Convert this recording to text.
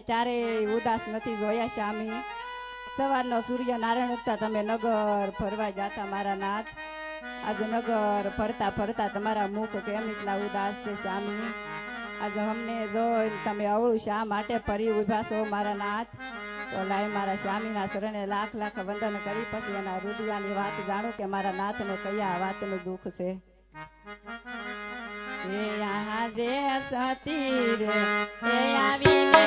ક્યારેય ઉદાસ નથી જોયા સ્વામી. સવારનો સૂર્ય નારાયણ ઉગતા તમે નગર ફરવા જાતા મારા નાથ. આજે નગર ફરતા ફરતા તમારા મુખ કેમ એટલા ઉદાસ છે સ્વામી? આજે અમને જોઈને તમે અવળું શા માટે ફરી ઉભા છો મારા નાથ? તો લાય મારા સ્વામીના શરણે લાખ લાખ વંદન કરી પછી એના રુદિયાની વાત જાણું કે મારા નાથને કયા વાતનું દુઃખ છે. એ આજે સતી રે એ આવીને